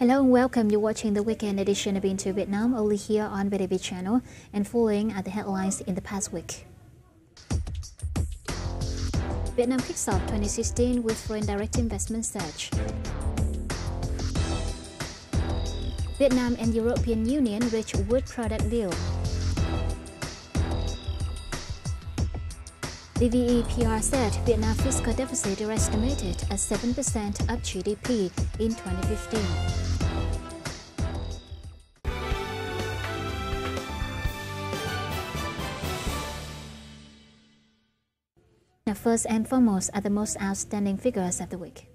Hello and welcome. You're watching the weekend edition of Into Vietnam, only here on VITV channel, and following are the headlines in the past week. Vietnam kicks off 2016 with foreign direct investment surge. Vietnam and European Union reach wood product deal. The VEPR said Vietnam fiscal deficit is estimated at 7% of GDP in 2015. Now, first and foremost are the most outstanding figures of the week.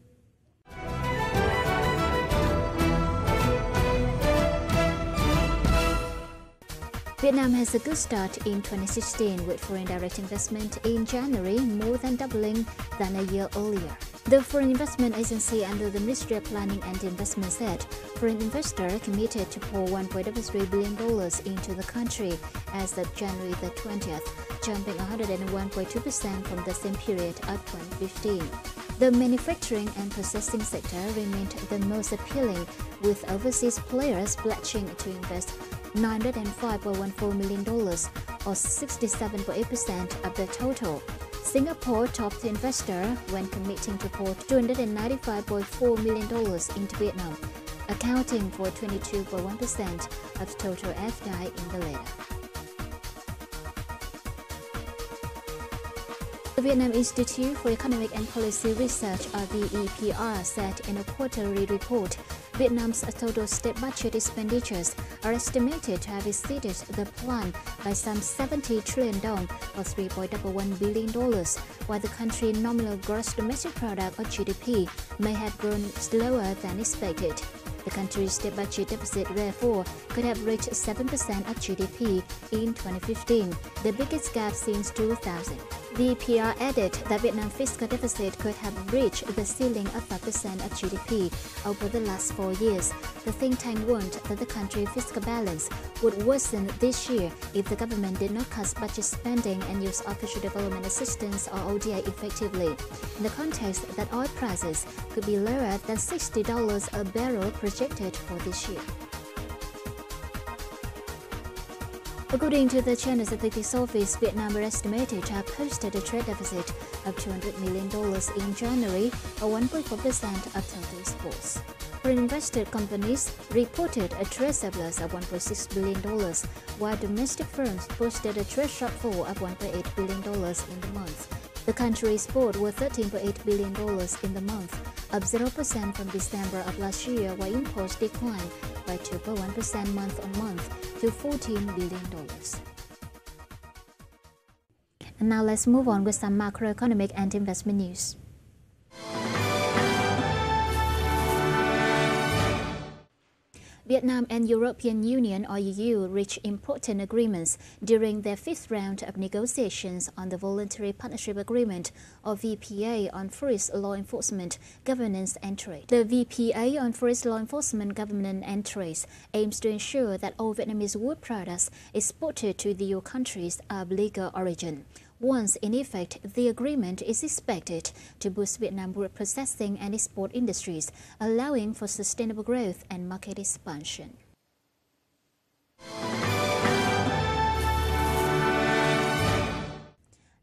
Vietnam has a good start in 2016 with foreign direct investment in January more than doubling than a year earlier. The Foreign Investment Agency under the Ministry of Planning and Investment said foreign investors committed to pour $1.3 billion into the country as of January the 20th, jumping 101.2% from the same period of 2015. The manufacturing and processing sector remained the most appealing, with overseas players pledging to invest $905.14 million, or 67.8% of the total. Singapore topped the investor when committing to pour $295.4 million into Vietnam, accounting for 22.1% of total FDI in the latter. The Vietnam Institute for Economic and Policy Research, or VEPR, said in a quarterly report, Vietnam's total state budget expenditures are estimated to have exceeded the plan by some 70 trillion dong, or $3.11 billion, while the country's nominal gross domestic product, or GDP, may have grown slower than expected. The country's state budget deficit, therefore, could have reached 7% of GDP in 2015, the biggest gap since 2000. The PR added that Vietnam's fiscal deficit could have reached the ceiling of 5% of GDP over the last 4 years. The think tank warned that the country's fiscal balance would worsen this year if the government did not cut budget spending and use official development assistance, or ODA, effectively, in the context that oil prices could be lower than $60 a barrel projected for this year. According to the China Statistics Office, Vietnam is estimated to have posted a trade deficit of $200 million in January, or 1.4% of total exports. Foreign invested companies reported a trade surplus of $1.6 billion, while domestic firms posted a trade shortfall of $1.8 billion in the month. The country's exports were $13.8 billion in the month, up 0% from December of last year, while imports declined by 2.1% month-on-month to $14 billion. And now let's move on with some macroeconomic and investment news. Vietnam and European Union, or EU, reached important agreements during their fifth round of negotiations on the Voluntary Partnership Agreement, or VPA, on forest law enforcement, governance and trade. The VPA on forest law enforcement, governance and trade aims to ensure that all Vietnamese wood products exported to the EU countries are of legal origin. Once in effect, the agreement is expected to boost Vietnam's wood processing and export industries, allowing for sustainable growth and market expansion.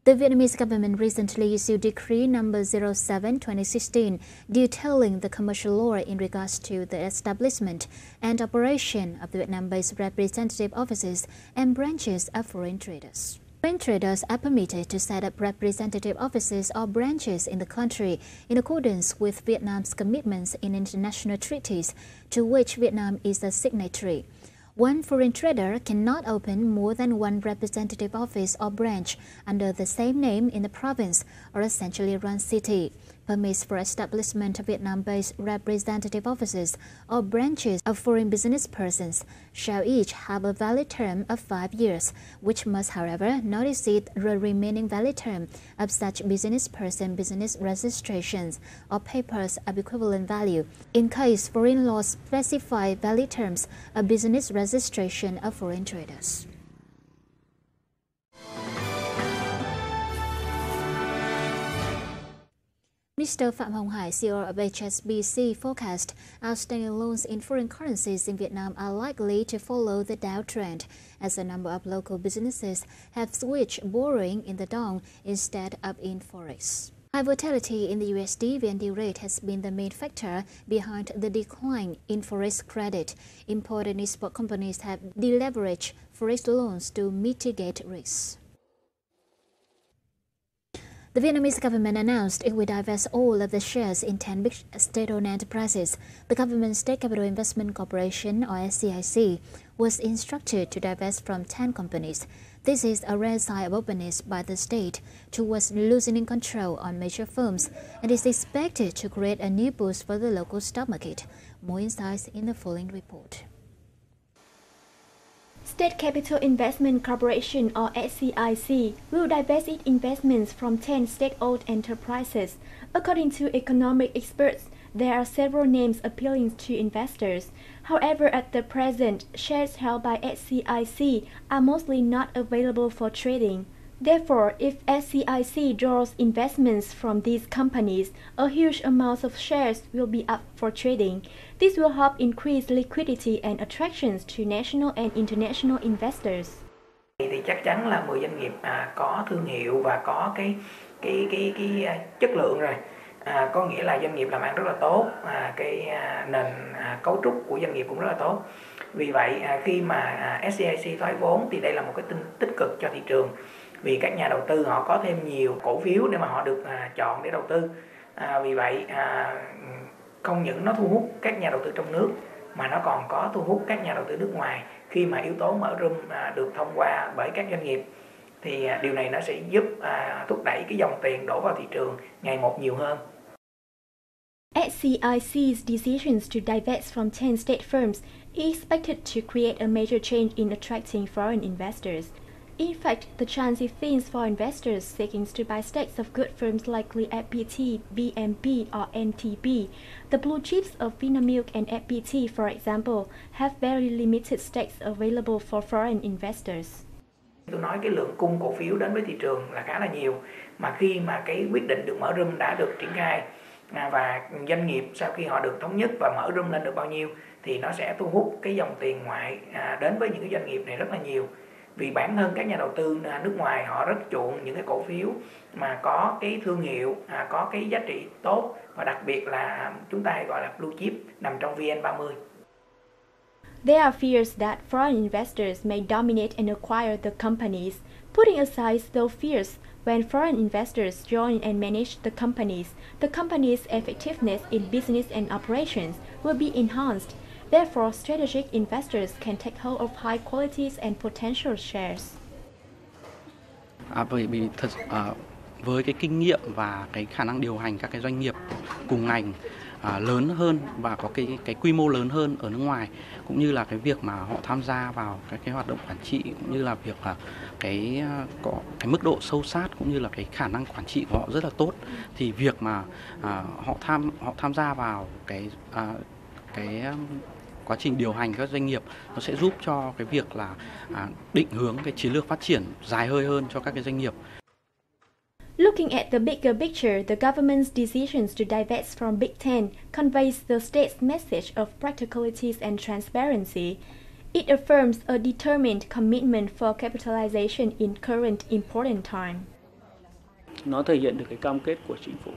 The Vietnamese government recently issued Decree No. 07/2016 detailing the commercial law in regards to the establishment and operation of the Vietnam-based representative offices and branches of foreign traders. Foreign traders are permitted to set up representative offices or branches in the country in accordance with Vietnam's commitments in international treaties to which Vietnam is a signatory. One foreign trader cannot open more than one representative office or branch under the same name in the province or a centrally run city. Permits for establishment of Vietnam-based representative offices or branches of foreign business persons shall each have a valid term of 5 years, which must, however, not exceed the remaining valid term of such business person business registrations or papers of equivalent value, in case foreign laws specify valid terms of business registration of foreign traders. Mr. Phạm Hồng Hải, CEO of HSBC, forecast outstanding loans in foreign currencies in Vietnam are likely to follow the downtrend, as a number of local businesses have switched borrowing in the dong instead of in forex. High volatility in the USD-VND rate has been the main factor behind the decline in forex credit. Import and export companies have deleveraged forex loans to mitigate risks. The Vietnamese government announced it will divest all of the shares in 10 big state-owned enterprises. The government State Capital Investment Corporation, or SCIC, was instructed to divest from 10 companies. This is a rare sign of openness by the state towards loosening control on major firms and is expected to create a new boost for the local stock market. More insights in the following report. State Capital Investment Corporation, or SCIC, will divest its investments from 10 state-owned enterprises. According to economic experts, there are several names appealing to investors. However, at the present, shares held by SCIC are mostly not available for trading. Therefore, if SCIC draws investments from these companies, a huge amount of shares will be up for trading. This will help increase liquidity and attractions to national and international investors. Thì chắc chắn là 10 doanh nghiệp có thương hiệu và có cái chất lượng rồi. Có nghĩa là doanh nghiệp làm ăn rất là tốt, nền cấu trúc của doanh nghiệp cũng rất là tốt. Vì vậy khi mà SCIC thoái vốn thì đây là một cái tin tích cực cho thị trường. Vì các nhà đầu tư họ có thêm nhiều cổ phiếu để mà họ được chọn để đầu tư. Vì vậy không những nó thu hút các nhà đầu tư trong nước mà nó còn có thu hút các nhà đầu tư nước ngoài. Khi mà yếu tố mở room được thông qua bởi các doanh nghiệp thì điều này nó sẽ giúp thúc đẩy cái dòng tiền đổ vào thị trường ngày một nhiều hơn. SCIC's decisions to divest from 10 state firms is expected to create a major change in attracting foreign investors. In fact, the chance is thin for investors seeking to buy stakes of good firms like FPT, BMP, or NTP. The blue chips of Vinamilk and FPT, for example, have very limited stakes available for foreign investors. Tôi nói cái lượng cung cổ phiếu đến với thị trường là khá là nhiều, mà khi mà cái quyết định được mở room đã được triển khai và doanh nghiệp sau khi họ được thống nhất và mở room lên được bao nhiêu thì nó sẽ thu hút cái dòng tiền ngoại đến với những cái doanh nghiệp này rất là nhiều. Vì bản thân các nhà đầu tư nước ngoài họ rất chuộng những cái cổ phiếu mà có cái thương hiệu, có cái giá trị tốt và đặc biệt là chúng ta hay gọi là blue chip nằm trong VN30. There are fears that foreign investors may dominate and acquire the companies. Putting aside those fears, when foreign investors join and manage the company's effectiveness in business and operations will be enhanced. Therefore, strategic investors can take hold of high qualities and potential shares. Với cái kinh nghiệm và cái khả năng điều hành các cái doanh nghiệp cùng ngành lớn hơn và có cái quy mô lớn hơn ở nước ngoài, cũng như là cái việc mà họ tham gia vào các cái hoạt động quản trị, cũng như là việc là có cái mức độ sâu sát cũng như là cái khả năng quản trị của họ rất là tốt, thì việc mà họ tham gia vào cái quá trình điều hành các doanh nghiệp nó sẽ giúp cho cái việc là định hướng cái chiến lược phát triển dài hơi hơn cho các cái doanh nghiệp. Looking at the bigger picture, the government's decisions to divest from Big Ten conveys the state's message of practicalities and transparency. It affirms a determined commitment for capitalization in current important time. Nó thể hiện được cái cam kết của chính phủ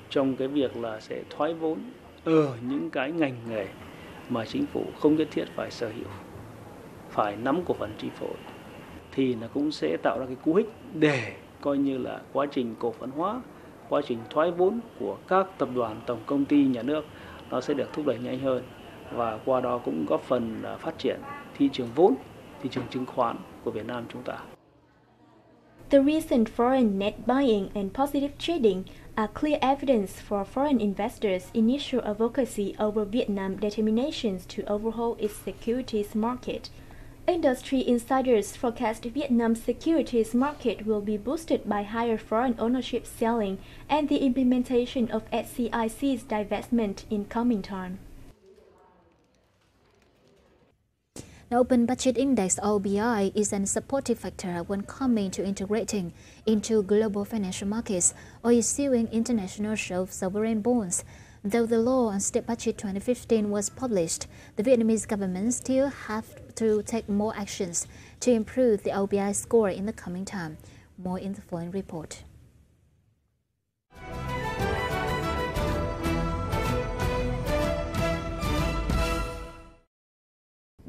trong cái việc là sẽ thoái vốn ở những cái ngành nghề mà chính phủ không nhất thiết phải sở hữu, phải nắm cổ phần chi phối, thì nó cũng sẽ tạo ra cái cú hích để coi như là quá trình cổ phần hóa, quá trình thoái vốn của các tập đoàn tổng công ty nhà nước nó sẽ được thúc đẩy nhanh hơn, và qua đó cũng góp phần phát triển thị trường vốn, thị trường chứng khoán của Việt Nam chúng ta. The recent foreign net buying and positive trading are clear evidence for foreign investors' initial advocacy over Vietnam's determinations to overhaul its securities market. Industry insiders forecast Vietnam's securities market will be boosted by higher foreign ownership selling and the implementation of SCIC's divestment in coming time. The Open Budget Index, OBI, is an supportive factor when coming to integrating into global financial markets or issuing international sovereign bonds. Though the law on State Budget 2015 was published, the Vietnamese government still have to take more actions to improve the OBI score in the coming time. More in the following report.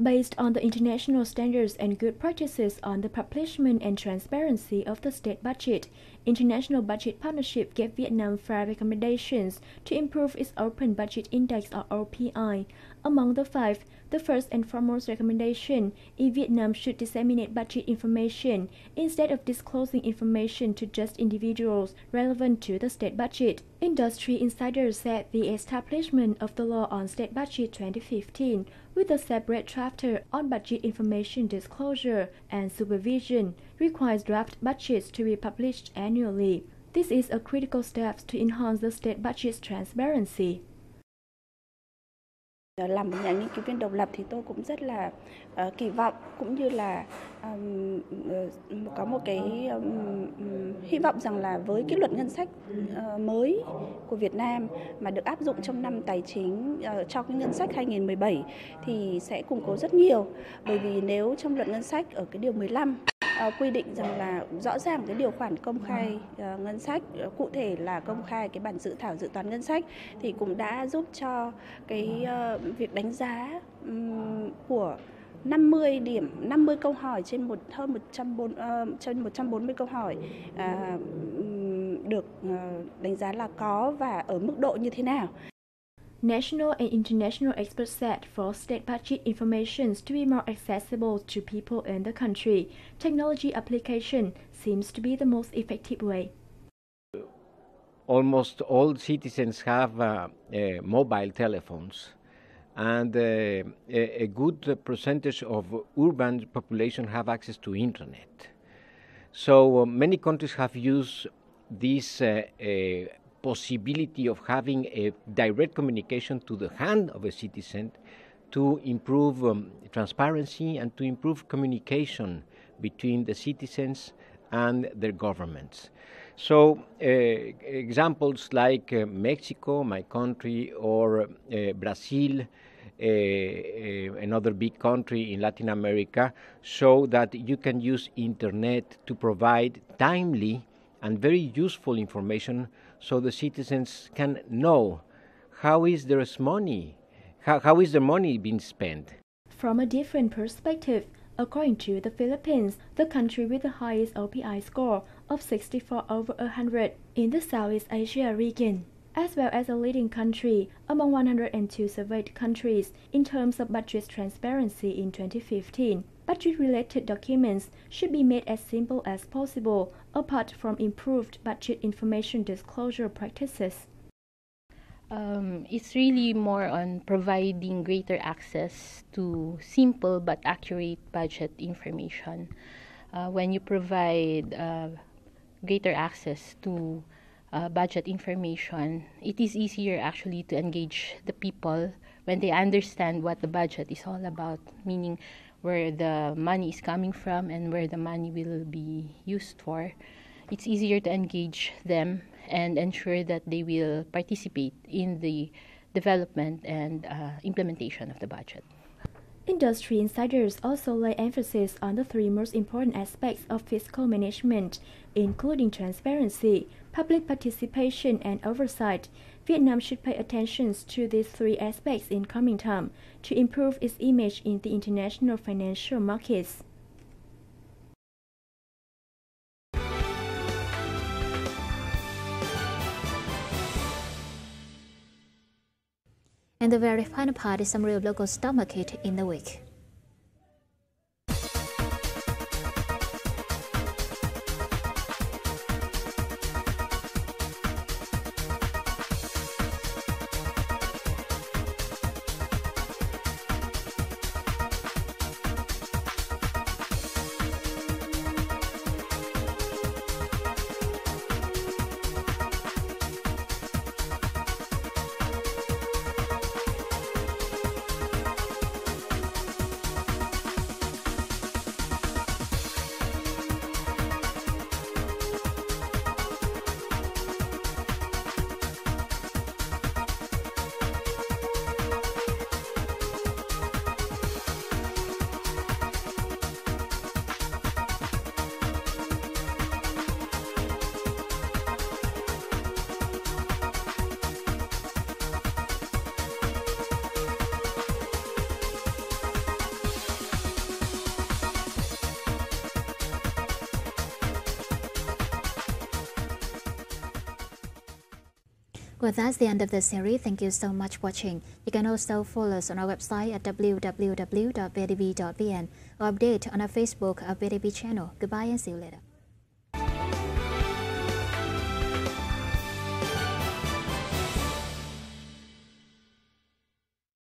Based on the international standards and good practices on the publication and transparency of the state budget, International Budget Partnership gave Vietnam 5 recommendations to improve its Open Budget Index or OPI. Among the 5, the first and foremost recommendation is Vietnam should disseminate budget information instead of disclosing information to just individuals relevant to the state budget. Industry insiders said the establishment of the law on State Budget 2015 with a separate chapter on budget information disclosure and supervision requires draft budgets to be published annually. This is a critical step to enhance the state budget's transparency. Làm một nhà nghiên cứu viên độc lập thì tôi cũng rất là kỳ vọng cũng như là có một cái hy vọng rằng là với cái luật ngân sách mới của Việt Nam mà được áp dụng trong năm tài chính cho cái ngân sách 2017 thì sẽ củng cố rất nhiều, bởi vì nếu trong luật ngân sách ở cái điều 15 quy định rằng là rõ ràng cái điều khoản công khai ngân sách, cụ thể là công khai cái bản dự thảo dự toán ngân sách thì cũng đã giúp cho cái việc đánh giá của 50 điểm, 50 câu hỏi trên hơn 140 câu hỏi được đánh giá là có và ở mức độ như thế nào. National and international experts said for state budget information to be more accessible to people in the country, technology application seems to be the most effective way. Almost all citizens have mobile telephones, and a good percentage of urban population have access to internet. So many countries have used this possibility of having a direct communication to the hand of a citizen to improve transparency and to improve communication between the citizens and their governments. So examples like Mexico, my country, or Brazil, another big country in Latin America, show that you can use internet to provide timely and very useful information so the citizens can know how is their money, how is the money being spent. From a different perspective, according to the Philippines, the country with the highest OPI score of 64 over 100 in the Southeast Asia region, as well as a leading country among 102 surveyed countries in terms of budget transparency in 2015. Budget-related documents should be made as simple as possible, apart from improved budget information disclosure practices. It's really more on providing greater access to simple but accurate budget information. When you provide greater access to budget information, it is easier actually to engage the people when they understand what the budget is all about, meaning where the money is coming from and where the money will be used for. It's easier to engage them and ensure that they will participate in the development and implementation of the budget. Industry insiders also lay emphasis on the 3 most important aspects of fiscal management, including transparency, public participation, and oversight. Vietnam should pay attention to these 3 aspects in coming time to improve its image in the international financial markets. And the very final part is summary of local stock market in the week. Well, that's the end of the series. Thank you so much for watching. You can also follow us on our website at www.vitv.vn or update on our Facebook or VITV channel. Goodbye and see you later.